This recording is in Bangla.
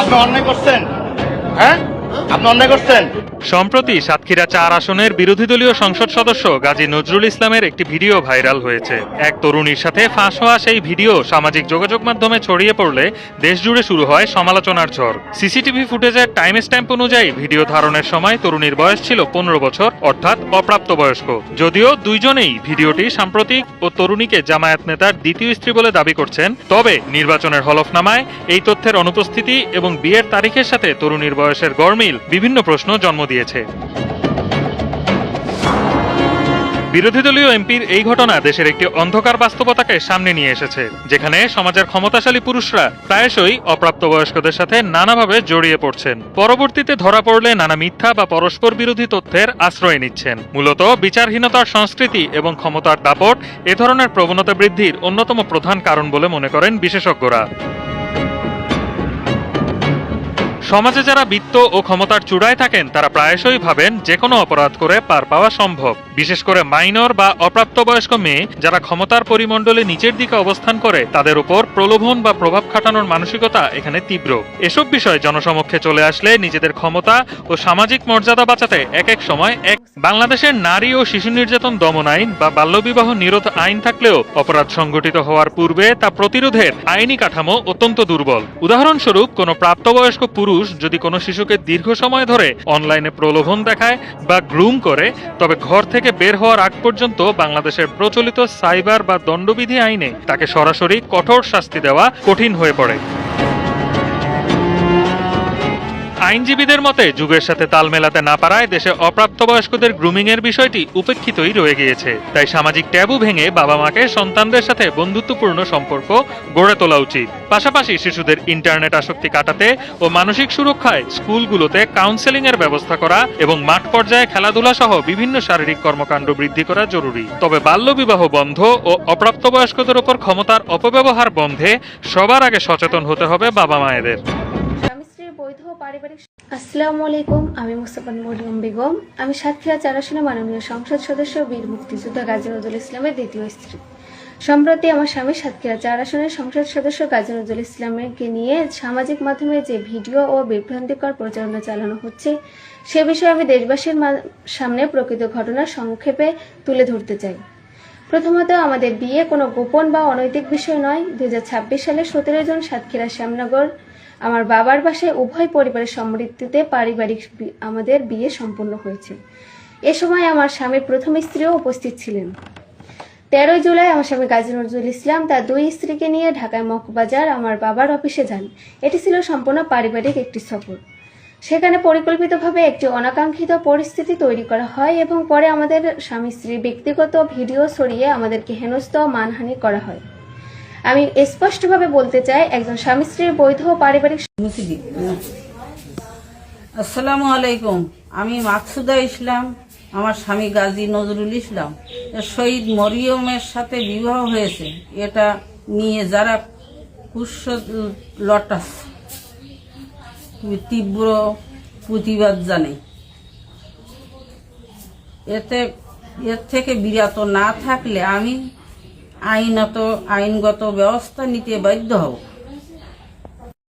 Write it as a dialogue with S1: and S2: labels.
S1: আপনি অন্যায় করছেন? হ্যাঁ, আপনি অন্যায় করছেন।
S2: সম্প্রতি সাতক্ষীরা ৪ আসনের বিরোধী দলীয় সংসদ সদস্য গাজী নজরুল ইসলামের একটি ভিডিও ভাইরাল হয়েছে। এক তরুণীর সাথে ফাঁস হওয়া সেই ভিডিও সামাজিক যোগাযোগ মাধ্যমে ছড়িয়ে পড়লে দেশ জুড়ে শুরু হয় সমালোচনার ঝড়। সিসিটিভি ফুটেজের টাইম স্ট্যাম্প অনুযায়ী ভিডিও ধারণের সময় তরুণীর বয়স ছিল ১৫ বছর, অর্থাৎ অপ্রাপ্তবয়স্ক। যদিও দুইজনেই ভিডিওটি সাম্প্রতিক ও তরুণীকে জামায়াত নেতার দ্বিতীয় স্ত্রী বলে দাবি করছেন, তবে নির্বাচনের হলফনামায় এই তথ্যের অনুপস্থিতি এবং বিয়ের তারিখের সাথে তরুণীর বয়সের গড়মিল বিভিন্ন প্রশ্ন জন্ম দিয়েছে। বিরোধী দলীয় এমপির এই ঘটনা দেশের একটি অন্ধকার বাস্তবতাকে সামনে নিয়ে এসেছে, যেখানে সমাজের ক্ষমতাশালী পুরুষরা প্রায়শই অপ্রাপ্তবয়স্কদের সাথে নানাভাবে জড়িয়ে পড়ছেন। পরবর্তীতে ধরা পড়লে নানা মিথ্যা বা পরস্পর বিরোধী তথ্যের আশ্রয় নিচ্ছেন। মূলত বিচারহীনতার সংস্কৃতি এবং ক্ষমতার দাপট এ ধরনের প্রবণতা বৃদ্ধির অন্যতম প্রধান কারণ বলে মনে করেন বিশেষজ্ঞরা। সমাজে যারা বিত্ত ও ক্ষমতার চূড়ায় থাকেন তারা প্রায়শই ভাবেন যে কোনো অপরাধ করে পার পাওয়া সম্ভব। বিশেষ করে মাইনর বা অপ্রাপ্তবয়স্ক মেয়ে যারা ক্ষমতার পরিমণ্ডলে নিচের দিকে অবস্থান করে, তাদের উপর প্রলোভন বা প্রভাব খাটানোর মানসিকতা এখানে তীব্র। এসব বিষয় জনসমক্ষে চলে আসলে নিজেদের ক্ষমতা ও সামাজিক মর্যাদা বাঁচাতে এক এক সময় বাংলাদেশের নারী ও শিশু নির্যাতন দমন আইন বা বাল্যবিবাহ নিরোধ আইন থাকলেও অপরাধ সংঘটিত হওয়ার পূর্বে তা প্রতিরোধের আইনি কাঠামো অত্যন্ত দুর্বল। উদাহরণস্বরূপ, কোনো প্রাপ্তবয়স্ক পুরুষ যদি কোনো শিশুকে দীর্ঘ সময় ধরে অনলাইনে প্রলোভন দেখায় বা গ্রুম করে, তবে ঘর থেকে বের হওয়ার আগ পর্যন্ত বাংলাদেশের প্রচলিত সাইবার বা দণ্ডবিধি আইনে তাকে সরাসরি কঠোর শাস্তি দেওয়া কঠিন হয়ে পড়ে। আইনজীবীদের মতে যুগের সাথে তাল মেলাতে না পারায় দেশে অপ্রাপ্তবয়স্কদের গ্রুমিং এর বিষয়টি উপেক্ষিতই রয়ে গিয়েছে। তাই সামাজিক ট্যাবু ভেঙে বাবা মাকে সন্তানদের সাথে বন্ধুত্বপূর্ণ সম্পর্ক গড়ে তোলা উচিত। পাশাপাশি শিশুদের ইন্টারনেট আসক্তি কাটাতে ও মানসিক সুরক্ষায় স্কুলগুলোতে কাউন্সেলিং এর ব্যবস্থা করা এবং মাঠ পর্যায়ে খেলাধুলা সহ বিভিন্ন শারীরিক কর্মকাণ্ড বৃদ্ধি করা জরুরি। তবে বাল্যবিবাহ বন্ধ ও অপ্রাপ্তবয়স্কদের উপর ক্ষমতার অপব্যবহার বন্ধে সবার আগে সচেতন হতে হবে বাবা মায়েদের।
S3: আসসালামু আলাইকুম, আমি মুস্তাফা মরিয়ম বেগম। আমি সাতক্ষীরা ৪ আসনের মাননীয় সংসদ সদস্য বীর মুক্তিযোদ্ধা গাজী নজরুল ইসলামের দ্বিতীয় স্ত্রী। সম্প্রতি আমার স্বামী সাতক্ষীরা ৪ আসনের সংসদ সদস্য গাজী নজরুল ইসলামকে নিয়ে সামাজিক মাধ্যমে যে ভিডিও ও বিভ্রান্তিকর প্রচারণা চালানো হচ্ছে, সে বিষয়ে আমি দেশবাসীর সামনে প্রকৃত ঘটনা সংক্ষেপে তুলে ধরতে চাই। প্রথমত, আমাদের বিয়ে কোনো গোপন বা অনৈতিক বিষয় নয়। 2026 সালে 17 জন সাতক্ষীরা শ্যামনগর আমার বাবার বাসায় উভয় পরিবারের সম্মতিতে পারিবারিক আমাদের বিয়ে সম্পন্ন হয়েছে। এ সময় আমার স্বামীর প্রথম স্ত্রীও উপস্থিত ছিলেন। 13 জুলাই আমার স্বামী গাজী নজরুল ইসলাম তার 2 স্ত্রীকে নিয়ে ঢাকায় মগবাজার আমার বাবার অফিসে যান। এটি ছিল সম্পূর্ণ পারিবারিক একটি সফর। সেখানে পরিকল্পিতভাবে একটি অনাকাঙ্ক্ষিত পরিস্থিতি তৈরি করা হয় এবং পরে আমাদের স্বামী স্ত্রীর ব্যক্তিগত ভিডিও ছড়িয়ে আমাদেরকে হেনস্থা ও মানহানি করা হয়। আমি স্পষ্টভাবে বলতে চাই, একজন স্বামী স্ত্রীর বৈধ পারিবারিক।
S4: আসসালামু আলাইকুম, আমি মাকসুদা ইসলাম। আমার স্বামী গাজী নজরুল ইসলাম শহীদ মরিয়মের সাথে বিবাহ হয়েছে, এটা নিয়ে যারা লটাস তীব্র প্রতিবাদ জানাই। এর থেকে বিরত না থাকলে আমি আইনগত ব্যবস্থা নিতে বাধ্য হব।